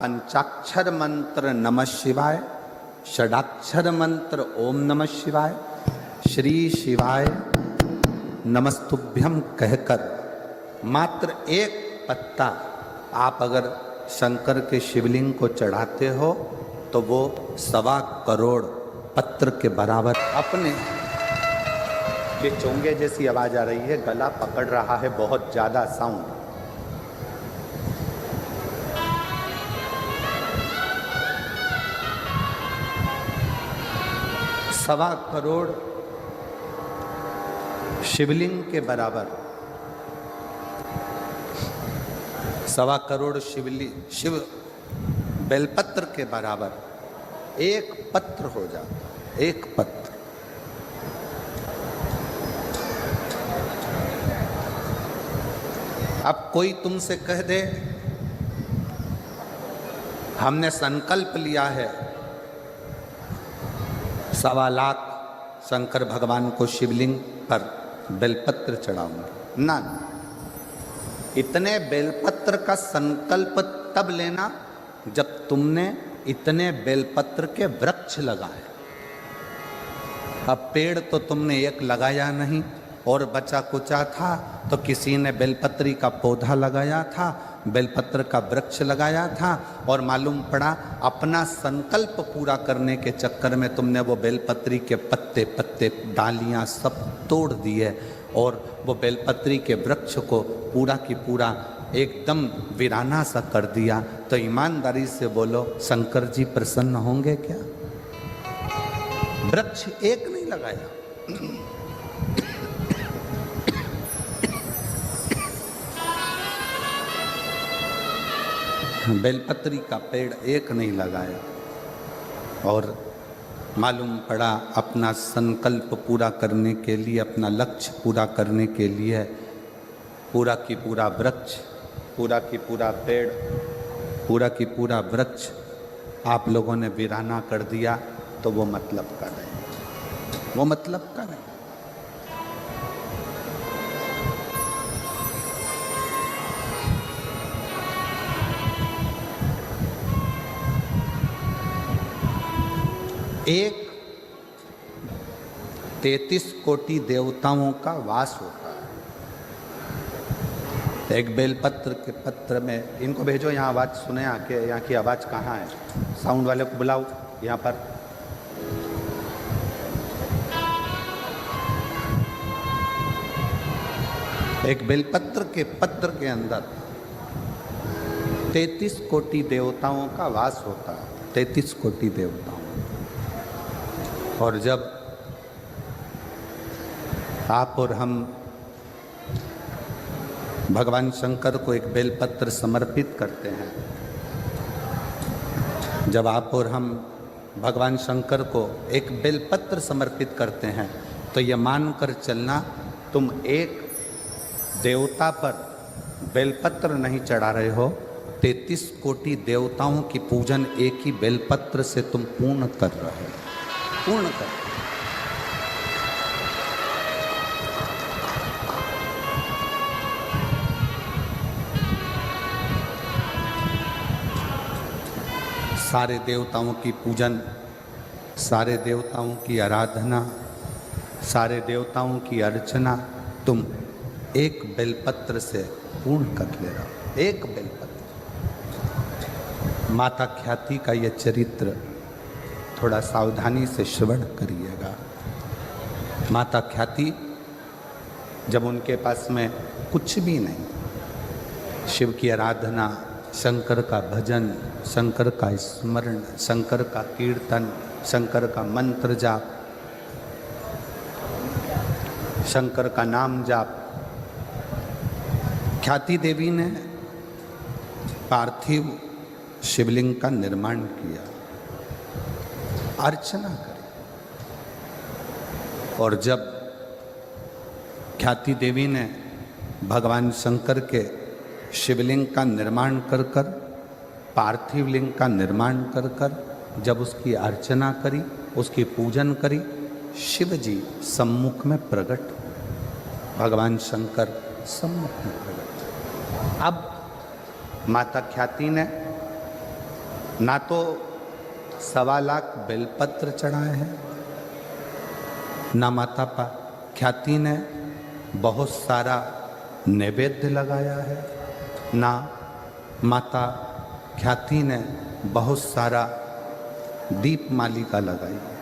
पंचाक्षर मंत्र नमः शिवाय, षडाक्षर मंत्र ओम नमः शिवाय, श्री शिवाय नमस्तुभ्यम कहकर मात्र एक पत्ता आप अगर शंकर के शिवलिंग को चढ़ाते हो तो वो 1.25 करोड़ पत्र के बराबर। अपने ये चोंगे जैसी आवाज आ रही है, गला पकड़ रहा है, बहुत ज्यादा साउंड। 1.25 करोड़ शिवलिंग के बराबर, 1.25 करोड़ शिव बेलपत्र के बराबर एक पत्र हो जाता, एक पत्र। अब कोई तुमसे कह दे हमने संकल्प लिया है 1.25 लाख शंकर भगवान को शिवलिंग पर बेलपत्र चढ़ाऊंगा, ना, इतने बेलपत्र का संकल्प तब लेना जब तुमने इतने बेलपत्र के वृक्ष लगाए। अब पेड़ तो तुमने एक लगाया नहीं और बचा कुचा था तो किसी ने बेलपत्री का पौधा लगाया था, बेलपत्र का वृक्ष लगाया था, और मालूम पड़ा अपना संकल्प पूरा करने के चक्कर में तुमने वो बेलपत्री के पत्ते पत्ते डालियां सब तोड़ दिए और वो बेलपत्री के वृक्ष को पूरा की पूरा एकदम वीराना सा कर दिया। तो ईमानदारी से बोलो, शंकर जी प्रसन्न होंगे क्या? वृक्ष एक नहीं लगाया, बेलपत्री का पेड़ एक नहीं लगाया, और मालूम पड़ा अपना संकल्प पूरा करने के लिए, अपना लक्ष्य पूरा करने के लिए पूरा की पूरा वृक्ष, पूरा की पूरा पेड़, पूरा की पूरा वृक्ष आप लोगों ने वीराना कर दिया। तो वो मतलब का नहीं, वो मतलब का नहीं। एक 33 कोटि देवताओं का वास होता है एक बेलपत्र के पत्र में। इनको भेजो यहाँ, आवाज़ सुने आके, यहाँ की आवाज़ कहाँ है? साउंड वाले को बुलाओ यहाँ पर। एक बेलपत्र के पत्र के अंदर 33 कोटि देवताओं का वास होता है, 33 कोटि देवताओं। और जब आप और हम भगवान शंकर को एक बेलपत्र समर्पित करते हैं, जब आप और हम भगवान शंकर को एक बेलपत्र समर्पित करते हैं तो ये मानकर चलना तुम एक देवता पर बेलपत्र नहीं चढ़ा रहे हो, 33 कोटि देवताओं की पूजन एक ही बेलपत्र से तुम पूर्ण कर रहे हो, पूर्ण कर। सारे देवताओं की पूजन, सारे देवताओं की आराधना, सारे देवताओं की अर्चना तुम एक बेलपत्र से पूर्ण कर ले रहे हो, एक बेलपत्र। माता ख्याति का यह चरित्र थोड़ा सावधानी से श्रवण करिएगा। माता ख्याति जब उनके पास में कुछ भी नहीं, शिव की आराधना, शंकर का भजन, शंकर का स्मरण, शंकर का कीर्तन, शंकर का मंत्र जाप, शंकर का नाम जाप, ख्याति देवी ने पार्थिव शिवलिंग का निर्माण किया, अर्चना करी। और जब ख्याति देवी ने भगवान शंकर के शिवलिंग का निर्माण कर कर, पार्थिव लिंग का निर्माण कर कर जब उसकी अर्चना करी, उसकी पूजन करी, शिव जी सम्मुख में प्रकट हुए, भगवान शंकर सम्मुख में प्रकट। अब माता ख्याति ने ना तो 1.25 लाख बेलपत्र चढ़ाए हैं, ना माता ख्याति ने बहुत सारा नैवेद्य लगाया है, ना माता ख्याति ने बहुत सारा दीप मालिका लगाई है।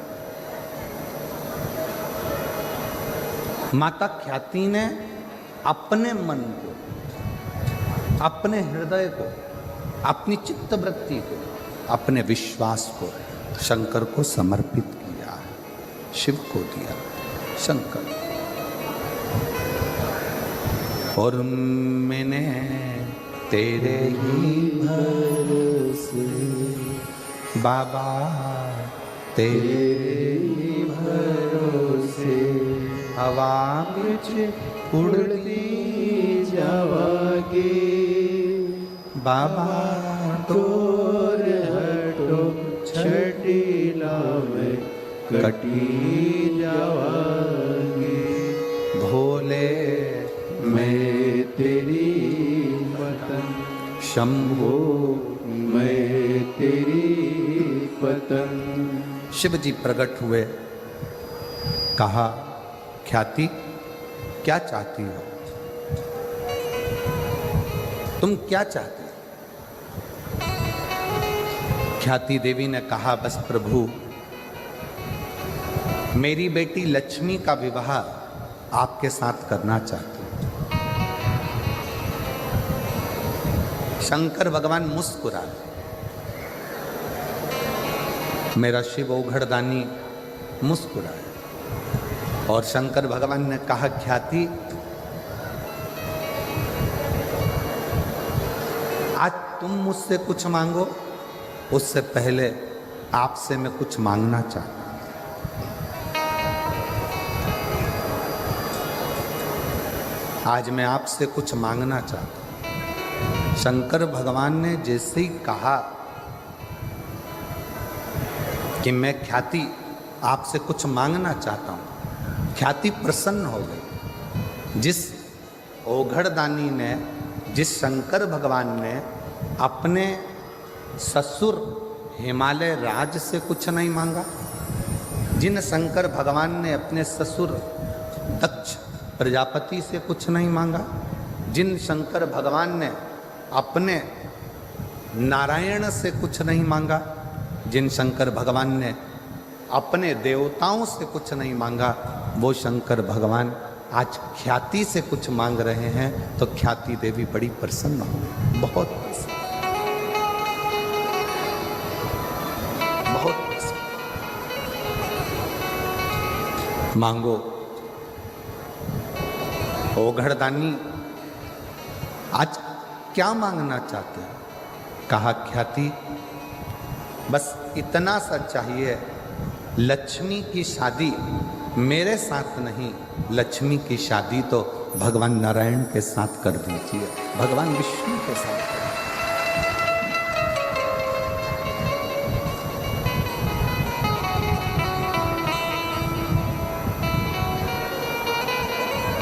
माता ख्याति ने अपने मन को, अपने हृदय को, अपनी चित्तवृत्ति को, अपने विश्वास को शंकर को समर्पित किया है, शिव को दिया शंकर। और मैंने तेरे ही भरोसे बाबा, तेरे ही भरोसे हवा बिच उड़ती जावागे बाबा, तोर हटो छटीला में कटी जावागे। भोले मैं तेरी पतन, शंभो मैं तेरी पतन। शिव जी प्रकट हुए, कहा ख्याति क्या चाहती हो, तुम क्या चाहती हो? ख्याति देवी ने कहा बस प्रभु, मेरी बेटी लक्ष्मी का विवाह आपके साथ करना चाहती हूं। शंकर भगवान मुस्कुराए, मेरा शिव ओघड़दानी मुस्कुराए, और शंकर भगवान ने कहा ख्याति, आज तुम मुझसे कुछ मांगो, उससे पहले आपसे मैं कुछ मांगना चाहता हूं। आज मैं आपसे कुछ मांगना चाहता हूं। शंकर भगवान ने जैसे ही कहा कि मैं ख्याति आपसे कुछ मांगना चाहता हूं, ख्याति प्रसन्न हो गई। जिस ओघड़दानी ने, जिस शंकर भगवान ने अपने ससुर हिमालय राज से कुछ नहीं मांगा, जिन शंकर भगवान ने अपने ससुर दक्ष प्रजापति से कुछ नहीं मांगा, जिन शंकर भगवान ने अपने नारायण से कुछ नहीं मांगा, जिन शंकर भगवान ने अपने देवताओं से कुछ नहीं मांगा, वो शंकर भगवान आज ख्याति से कुछ मांग रहे हैं। तो ख्याति देवी बड़ी प्रसन्न हो, बहुत प्रसन्न, बहुत प्रसन्न। मांगो ओघड़दानी, आज क्या मांगना चाहते हैं? कहा ख्याति, बस इतना सा चाहिए, लक्ष्मी की शादी मेरे साथ नहीं, लक्ष्मी की शादी तो भगवान नारायण के साथ कर दीजिए, भगवान विष्णु के साथ कर।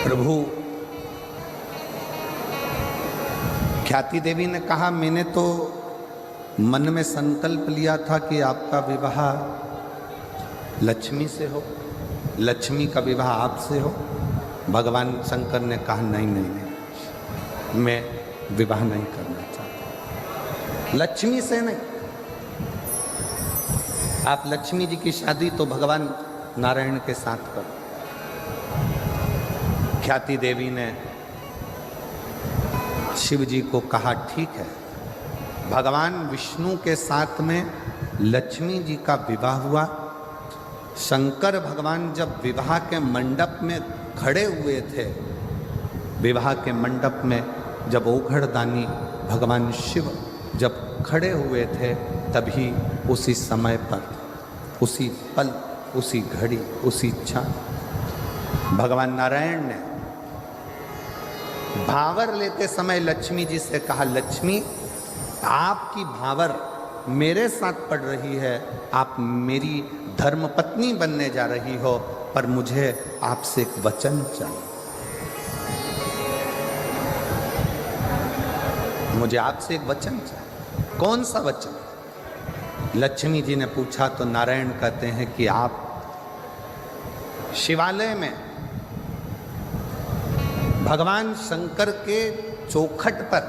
प्रभु, ख्याति देवी ने कहा, मैंने तो मन में संकल्प लिया था कि आपका विवाह लक्ष्मी से हो, लक्ष्मी का विवाह आपसे हो। भगवान शंकर ने कहा नहीं नहीं नहीं, मैं विवाह नहीं करना चाहता, लक्ष्मी से नहीं। आप लक्ष्मी जी की शादी तो भगवान नारायण के साथ करो। ख्याति देवी ने शिव जी को कहा ठीक है, भगवान विष्णु के साथ में लक्ष्मी जी का विवाह हुआ। शंकर भगवान जब विवाह के मंडप में खड़े हुए थे, विवाह के मंडप में जब ओघड़दानी भगवान शिव जब खड़े हुए थे, तभी उसी समय पर, उसी पल, उसी घड़ी, उसी क्षण भगवान नारायण ने भावर लेते समय लक्ष्मी जी से कहा, लक्ष्मी आपकी भावर मेरे साथ पड़ रही है, आप मेरी धर्मपत्नी बनने जा रही हो, पर मुझे आपसे एक वचन चाहिए, मुझे आपसे एक वचन चाहिए। कौन सा वचन? लक्ष्मी जी ने पूछा तो नारायण कहते हैं कि आप शिवालय में भगवान शंकर के चौखट पर,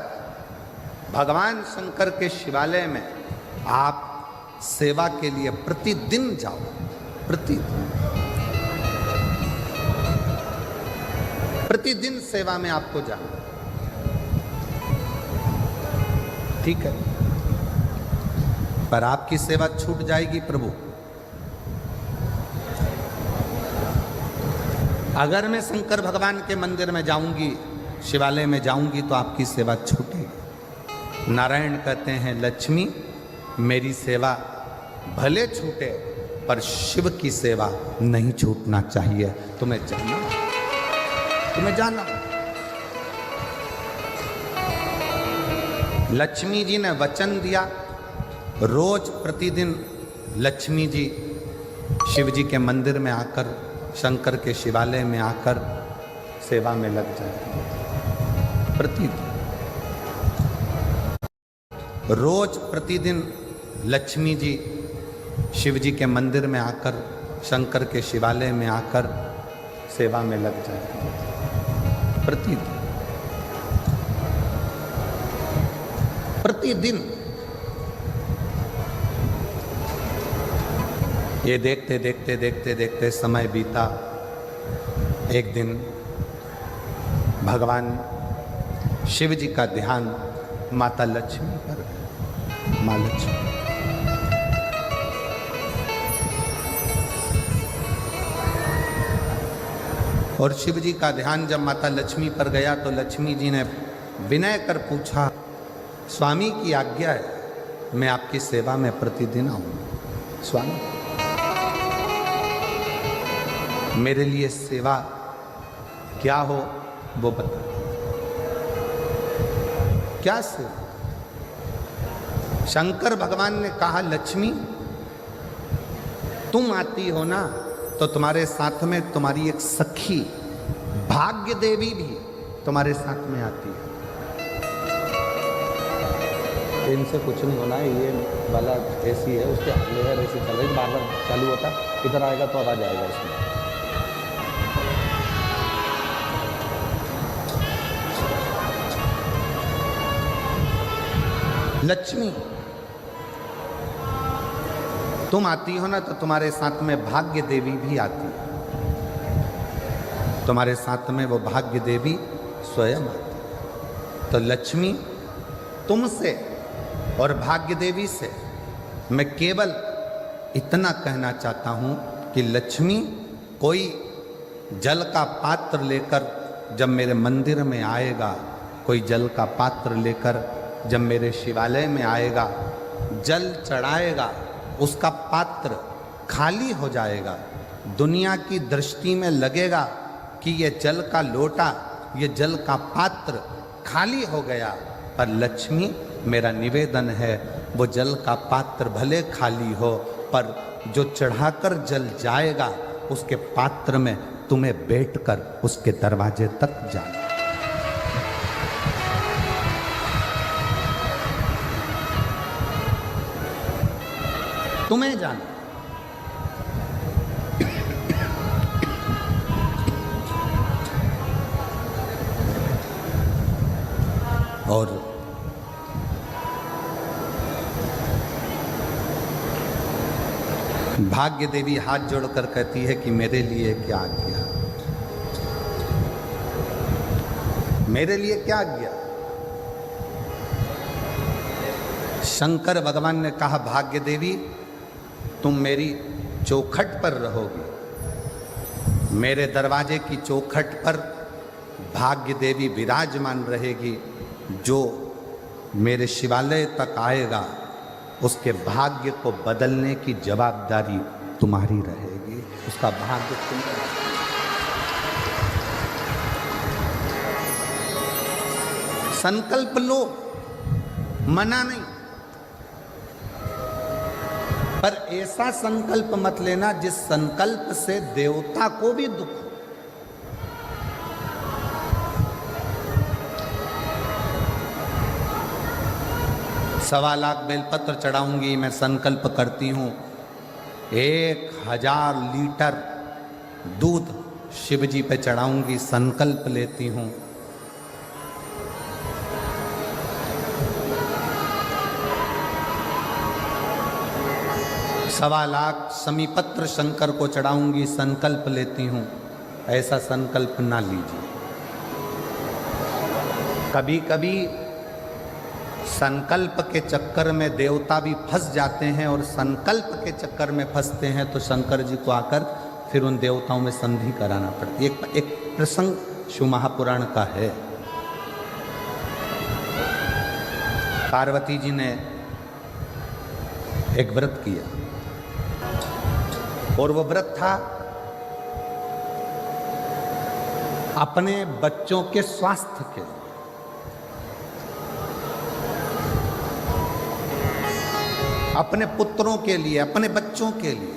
भगवान शंकर के शिवालय में आप सेवा के लिए प्रतिदिन जाओ, प्रतिदिन सेवा में आपको जाना। ठीक है, पर आपकी सेवा छूट जाएगी प्रभु। अगर मैं शंकर भगवान के मंदिर में जाऊंगी, शिवालय में जाऊंगी, तो आपकी सेवा छूटेगी। नारायण कहते हैं लक्ष्मी, मेरी सेवा भले छूटे पर शिव की सेवा नहीं छूटना चाहिए। तुम्हें जाना, तुम्हें जाना। लक्ष्मी जी ने वचन दिया, रोज प्रतिदिन लक्ष्मी जी शिव जी के मंदिर में आकर, शंकर के शिवालय में आकर सेवा में लग जाए। प्रतिदिन, रोज प्रतिदिन लक्ष्मी जी शिव जी के मंदिर में आकर, शंकर के शिवालय में आकर सेवा में लग जाए। प्रतिदिन, प्रतिदिन। ये देखते देखते देखते देखते समय बीता। एक दिन भगवान शिव जी का ध्यान माता लक्ष्मी पर गया। माँ लक्ष्मी, और शिव जी का ध्यान जब माता लक्ष्मी पर गया तो लक्ष्मी जी ने विनय कर पूछा, स्वामी की आज्ञा है, मैं आपकी सेवा में प्रतिदिन आऊंगा। स्वामी, मेरे लिए सेवा क्या हो वो बता। क्या सेवा? शंकर भगवान ने कहा, लक्ष्मी तुम आती हो ना, तो तुम्हारे साथ में तुम्हारी एक सखी भाग्य देवी भी तुम्हारे साथ में आती है। इनसे कुछ नहीं होना है, ये वाला ऐसी है, उसके लेयर ऐसी चल रही, बार बार चालू होता, इधर आएगा तो आवाज आएगा इसमें। लक्ष्मी तुम आती हो ना, तो तुम्हारे साथ में भाग्य देवी भी आती है। तुम्हारे साथ में वो भाग्य देवी स्वयं आती है। तो लक्ष्मी, तुमसे और भाग्य देवी से मैं केवल इतना कहना चाहता हूं कि लक्ष्मी, कोई जल का पात्र लेकर जब मेरे मंदिर में आएगा, कोई जल का पात्र लेकर जब मेरे शिवालय में आएगा, जल चढ़ाएगा, उसका पात्र खाली हो जाएगा। दुनिया की दृष्टि में लगेगा कि ये जल का लोटा, ये जल का पात्र खाली हो गया। पर लक्ष्मी, मेरा निवेदन है, वो जल का पात्र भले खाली हो, पर जो चढ़ाकर जल जाएगा, उसके पात्र में तुम्हें बैठकर उसके दरवाजे तक जाना। तुम्हें जाना। और भाग्य देवी हाथ जोड़कर कहती है कि मेरे लिए क्या किया, मेरे लिए क्या किया। शंकर भगवान ने कहा, भाग्य देवी तुम मेरी चौखट पर रहोगी, मेरे दरवाजे की चौखट पर भाग्य देवी विराजमान रहेगी। जो मेरे शिवालय तक आएगा, उसके भाग्य को बदलने की जवाबदारी तुम्हारी रहेगी, उसका भाग्य तुम। संकल्प लो, मना नहीं, पर ऐसा संकल्प मत लेना जिस संकल्प से देवता को भी दुख हो। 1.25 लाख बेलपत्र चढ़ाऊंगी, मैं संकल्प करती हूँ 1000 लीटर दूध शिव जी पे चढ़ाऊंगी, संकल्प लेती हूँ। सवा लाख समीपत्र शंकर को चढ़ाऊंगी, संकल्प लेती हूँ। ऐसा संकल्प ना लीजिए। कभी कभी संकल्प के चक्कर में देवता भी फंस जाते हैं, और संकल्प के चक्कर में फंसते हैं तो शंकर जी को आकर फिर उन देवताओं में संधि कराना पड़ता है। एक प्रसंग शिव महापुराण का है। पार्वती जी ने एक व्रत किया, और वो व्रत था अपने बच्चों के स्वास्थ्य के लिए। अपने पुत्रों के लिए, अपने बच्चों के लिए।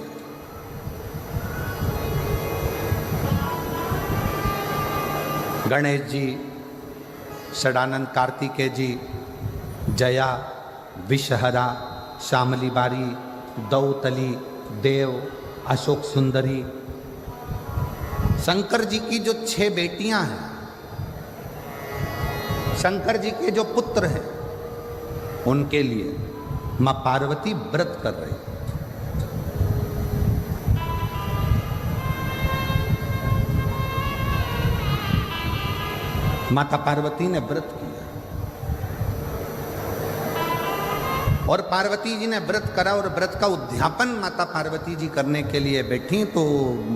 गणेश जी, षडानंद कार्तिकेय जी, जया, विषहरा, श्यामली बारी, दौतली, देव, अशोक सुंदरी, शंकर जी की जो 6 बेटियां हैं, शंकर जी के जो पुत्र हैं, उनके लिए मां पार्वती व्रत कर रही। माता पार्वती ने व्रत किया, और पार्वती जी ने व्रत करा, और व्रत का उद्यापन माता पार्वती जी करने के लिए बैठी तो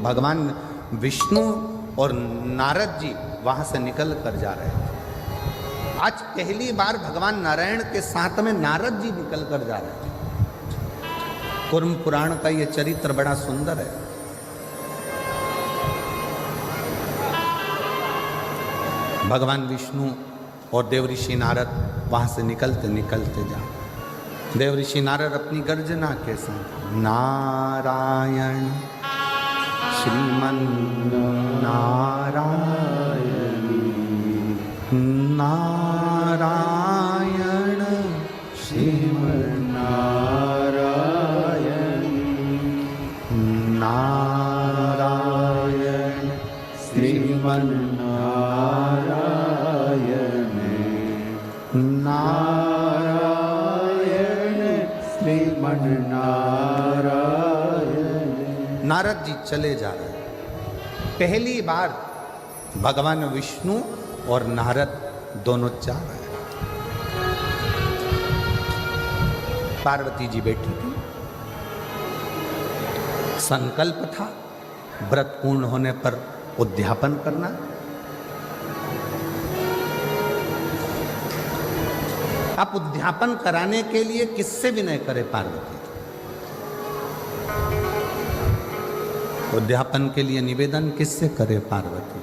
भगवान विष्णु और नारद जी वहां से निकल कर जा रहे थे। आज पहली बार भगवान नारायण के साथ में नारद जी निकल कर जा रहे थे। कूर्म पुराण का यह चरित्र बड़ा सुंदर है। भगवान विष्णु और देवऋषि नारद वहां से निकलते निकलते जा, देवऋषि नारद अपनी गर्जना के साथ नारायण श्रीमन नारायण नारायण श्रीमन नारायण नारायण श्रीमन नारायण नारायण श्रीमन नारायण। नारद जी चले जा रहे हैं। पहली बार भगवान विष्णु और नारद दोनों जा रहे हैं। पार्वती जी बैठी थी, संकल्प था व्रत पूर्ण होने पर उद्यापन करना। आप उद्यापन कराने के लिए किससे विनय करे पार्वती? उद्यापन के लिए निवेदन किससे करे पार्वती?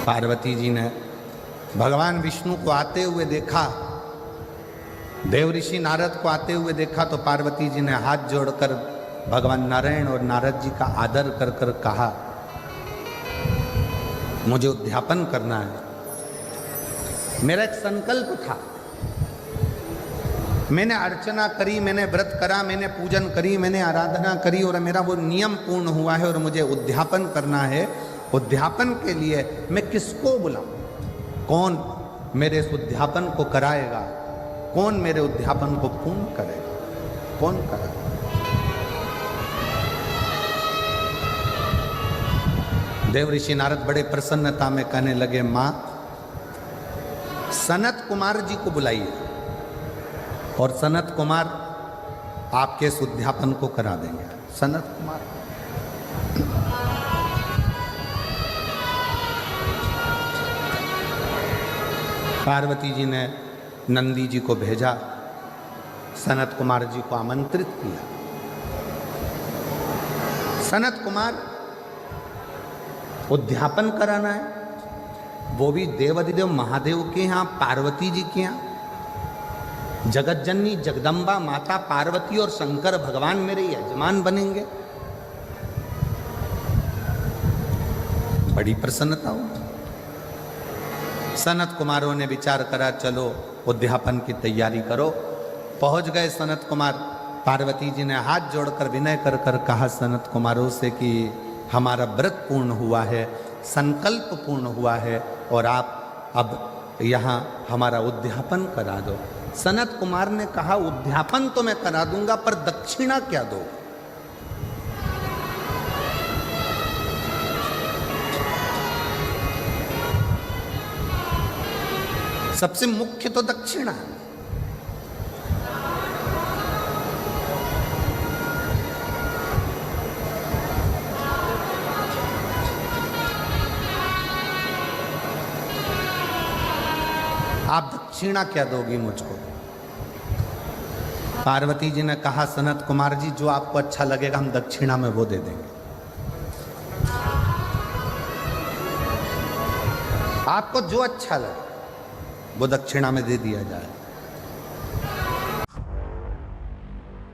पार्वती जी ने भगवान विष्णु को आते हुए देखा, देवऋषि नारद को आते हुए देखा, तो पार्वती जी ने हाथ जोड़कर भगवान नारायण और नारद जी का आदर कर कर कहा, मुझे उद्यापन करना है। मेरा एक संकल्प था, मैंने अर्चना करी, मैंने व्रत करा, मैंने पूजन करी, मैंने आराधना करी, और मेरा वो नियम पूर्ण हुआ है, और मुझे उद्यापन करना है। उद्यापन के लिए मैं किसको बुलाऊं? कौन मेरे इस उद्यापन को कराएगा? कौन मेरे उद्यापन को पूर्ण करेगा? कौन करेगा? देवऋषि नारद बड़े प्रसन्नता में कहने लगे, मां सनत कुमार जी को बुलाइए, और सनत कुमार आपके इस उद्यापन को करा देंगे। सनत कुमार पार्वती जी ने नंदी जी को भेजा, सनत कुमार जी को आमंत्रित किया। सनत कुमार उद्यापन कराना है, वो भी देवाधिदेव महादेव के यहाँ, पार्वती जी के यहाँ। जगतजननी जगदम्बा माता पार्वती और शंकर भगवान मेरे यजमान बनेंगे। बड़ी प्रसन्नता हुई। सनत कुमारों ने विचार करा, चलो उद्यापन की तैयारी करो। पहुंच गए सनत कुमार। पार्वती जी ने हाथ जोड़कर विनय कर कर कहा सनत कुमारों से कि हमारा व्रत पूर्ण हुआ है, संकल्प पूर्ण हुआ है और आप अब यहाँ हमारा उद्यापन करा दो। सनत कुमार ने कहा उद्यापन तो मैं करा दूंगा, पर दक्षिणा क्या दो? सबसे मुख्य तो दक्षिणा। आप दक्षिणा क्या दोगी मुझको? पार्वती जी ने कहा सनत कुमार जी, जो आपको अच्छा लगेगा हम दक्षिणा में वो दे देंगे। आपको जो अच्छा लगे वो दक्षिणा में दे दिया जाए।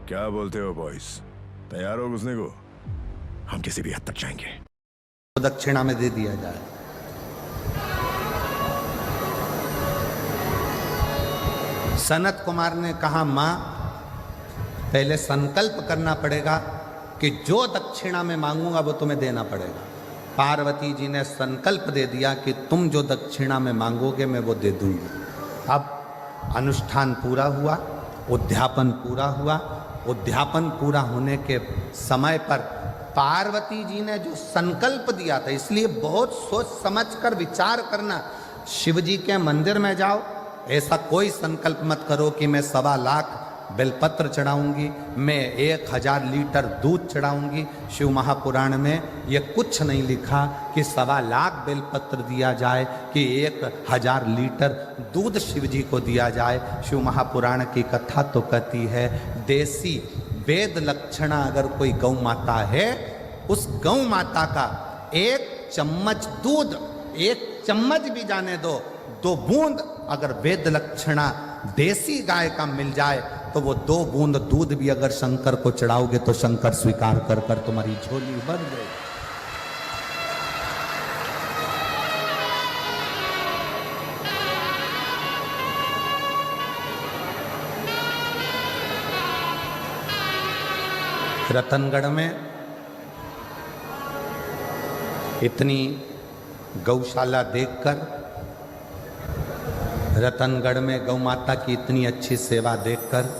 क्या बोलते हो बॉयज, तैयार हो घुसने को? हम किसी भी हद तक जाएंगे। वो दक्षिणा में दे दिया जाए। सनत कुमार ने कहा मां, पहले संकल्प करना पड़ेगा कि जो दक्षिणा में मांगूंगा वो तुम्हें देना पड़ेगा। पार्वती जी ने संकल्प दे दिया कि तुम जो दक्षिणा में मांगोगे मैं वो दे दूंगी। अब अनुष्ठान पूरा हुआ, उद्यापन पूरा हुआ। उद्यापन पूरा होने के समय पर पार्वती जी ने जो संकल्प दिया था, इसलिए बहुत सोच समझकर विचार करना। शिव जी के मंदिर में जाओ, ऐसा कोई संकल्प मत करो कि मैं 1.25 लाख बेलपत्र चढ़ाऊंगी, मैं 1000 लीटर दूध चढ़ाऊंगी। शिव महापुराण में ये कुछ नहीं लिखा कि 1.25 लाख बेलपत्र दिया जाए कि 1000 लीटर दूध शिव जी को दिया जाए। शिव महापुराण की कथा तो कहती है देसी वेद लक्षणा अगर कोई गौ माता है, उस गौ माता का 1 चम्मच दूध, 1 चम्मच भी जाने दो, 2 बूंद अगर वेद लक्षणा देसी गाय का मिल जाए तो वो 2 बूंद दूध भी अगर शंकर को चढ़ाओगे तो शंकर स्वीकार कर कर तुम्हारी झोली भर गई। रतनगढ़ में इतनी गौशाला देखकर, रतनगढ़ में गौ माता की इतनी अच्छी सेवा देखकर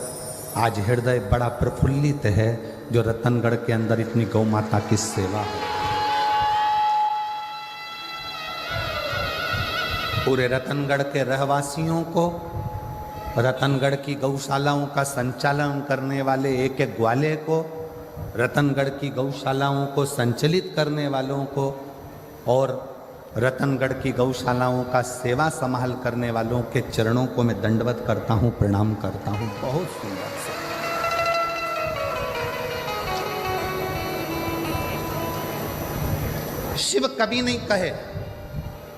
आज हृदय बड़ा प्रफुल्लित है, जो रतनगढ़ के अंदर इतनी गौ माता की सेवा है। पूरे रतनगढ़ के रहवासियों को, रतनगढ़ की गौशालाओं का संचालन करने वाले एक एक ग्वाले को, रतनगढ़ की गौशालाओं को संचालित करने वालों को और रतनगढ़ की गौशालाओं का सेवा संभाल करने वालों के चरणों को मैं दंडवत करता हूं, प्रणाम करता हूं। बहुत सुंदर से शिव कभी नहीं कहे।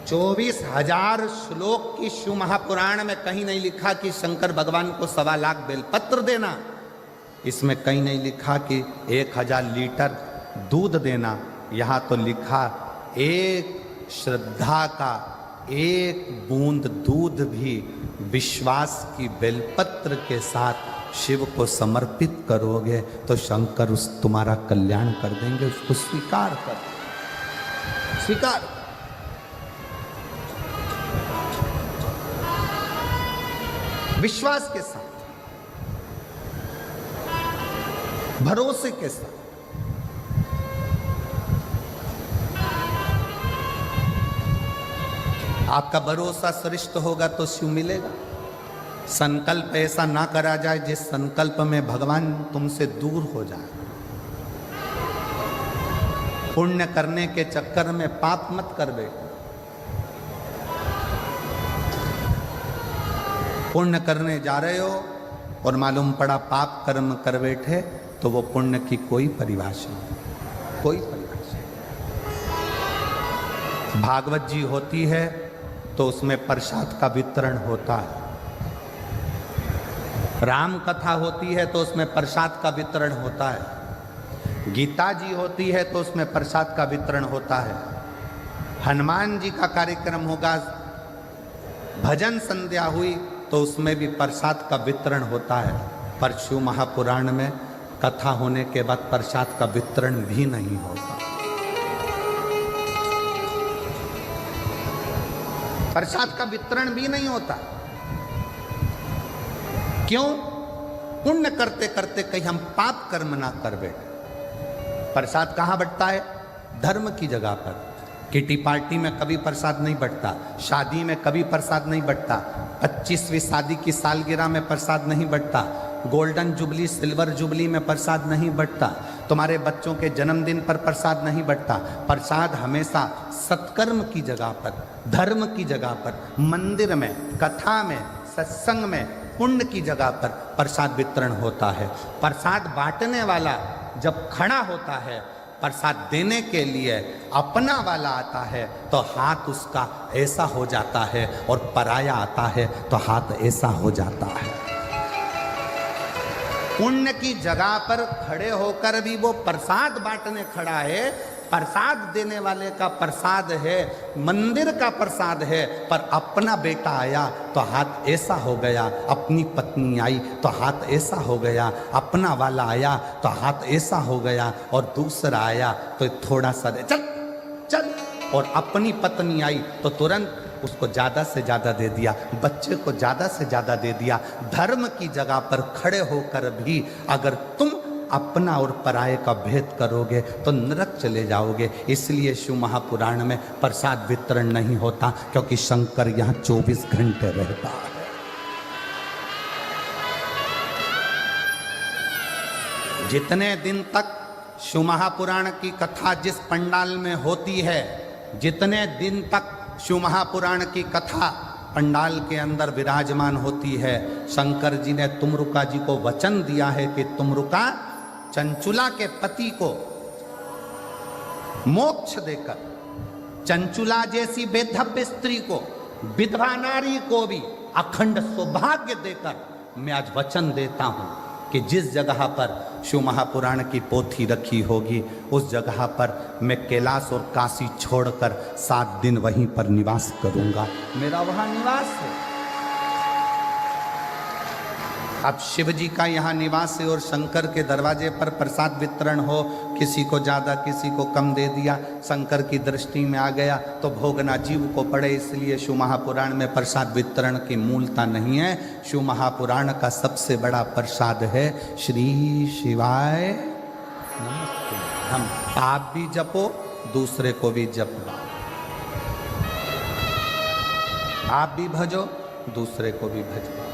24,000 श्लोक की शिव महापुराण में कहीं नहीं लिखा कि शंकर भगवान को 1.25 लाख बेलपत्र देना। इसमें कहीं नहीं लिखा कि 1000 लीटर दूध देना। यहां तो लिखा एक श्रद्धा का 1 बूंद दूध भी विश्वास की बेलपत्र के साथ शिव को समर्पित करोगे तो शंकर उस तुम्हारा कल्याण कर देंगे। उसको स्वीकार कर, स्वीकार। विश्वास के साथ, भरोसे के साथ। आपका भरोसा श्रेष्ठ होगा तो शिव मिलेगा। संकल्प ऐसा ना करा जाए जिस संकल्प में भगवान तुमसे दूर हो जाए। पुण्य करने के चक्कर में पाप मत कर बैठो। पुण्य करने जा रहे हो और मालूम पड़ा पाप कर्म कर बैठे तो वो पुण्य की कोई परिभाषा नहीं, कोई परिभाषा। भागवत जी होती है तो उसमें प्रसाद का वितरण होता है। राम कथा होती है तो उसमें प्रसाद का वितरण होता है। गीता जी होती है तो उसमें प्रसाद का वितरण होता है। हनुमान जी का कार्यक्रम होगा, भजन संध्या हुई तो उसमें भी प्रसाद का वितरण होता है। पर शिव महापुराण में कथा होने के बाद प्रसाद का वितरण भी नहीं होता। प्रसाद का वितरण भी नहीं होता। क्यों? पुण्य करते करते कहीं हम पाप कर्म ना कर बैठे। प्रसाद कहाँ बंटता है? धर्म की जगह पर। किटी पार्टी में कभी प्रसाद नहीं बंटता, शादी में कभी प्रसाद नहीं बंटता, 25वीं शादी की सालगिरह में प्रसाद नहीं बंटता, गोल्डन जुबली सिल्वर जुबली में प्रसाद नहीं बंटता, तुम्हारे बच्चों के जन्मदिन पर प्रसाद नहीं बंटता। प्रसाद हमेशा सत्कर्म की जगह पर, धर्म की जगह पर, मंदिर में, कथा में, सत्संग में, पुण्य की जगह पर प्रसाद वितरण होता है। प्रसाद बांटने वाला जब खड़ा होता है, प्रसाद देने के लिए अपना वाला आता है तो हाथ उसका ऐसा हो जाता है, और पराया आता है तो हाथ ऐसा हो जाता है। पुण्य की जगह पर खड़े होकर भी वो प्रसाद बांटने खड़ा है। प्रसाद देने वाले का प्रसाद है, मंदिर का प्रसाद है, पर अपना बेटा आया तो हाथ ऐसा हो गया, अपनी पत्नी आई तो हाथ ऐसा हो गया, अपना वाला आया तो हाथ ऐसा हो गया, और दूसरा आया तो थोड़ा सा चल चल, और अपनी पत्नी आई तो तुरंत उसको ज़्यादा से ज़्यादा दे दिया, बच्चे को ज़्यादा से ज़्यादा दे दिया। धर्म की जगह पर खड़े होकर भी अगर तुम अपना और पराये का भेद करोगे तो नरक चले जाओगे। इसलिए शिव महापुराण में प्रसाद वितरण नहीं होता, क्योंकि शंकर यहाँ 24 घंटे रहता है। जितने दिन तक शिव महापुराण की कथा जिस पंडाल में होती है, जितने दिन तक शिव महापुराण की कथा पंडाल के अंदर विराजमान होती है, शंकर जी ने तुमरुका जी को वचन दिया है कि तुमरुका चंचुला के पति को मोक्ष देकर, चंचुला जैसी बेधव्य स्त्री को, विधवा नारी को भी अखंड सौभाग्य देकर मैं आज वचन देता हूं कि जिस जगह पर शिव महापुराण की पोथी रखी होगी उस जगह पर मैं कैलाश और काशी छोड़कर 7 दिन वहीं पर निवास करूंगा। मेरा वहां निवास है। अब शिव जी का यहाँ निवास है और शंकर के दरवाजे पर प्रसाद वितरण हो, किसी को ज़्यादा किसी को कम दे दिया, शंकर की दृष्टि में आ गया तो भोगना जीव को पड़े। इसलिए शिव महापुराण में प्रसाद वितरण की मूलता नहीं है। शिव महापुराण का सबसे बड़ा प्रसाद है श्री शिवाय नमस्ते। हम आप भी जपो, दूसरे को भी जपो, आप भी भजो, दूसरे को भी भजो।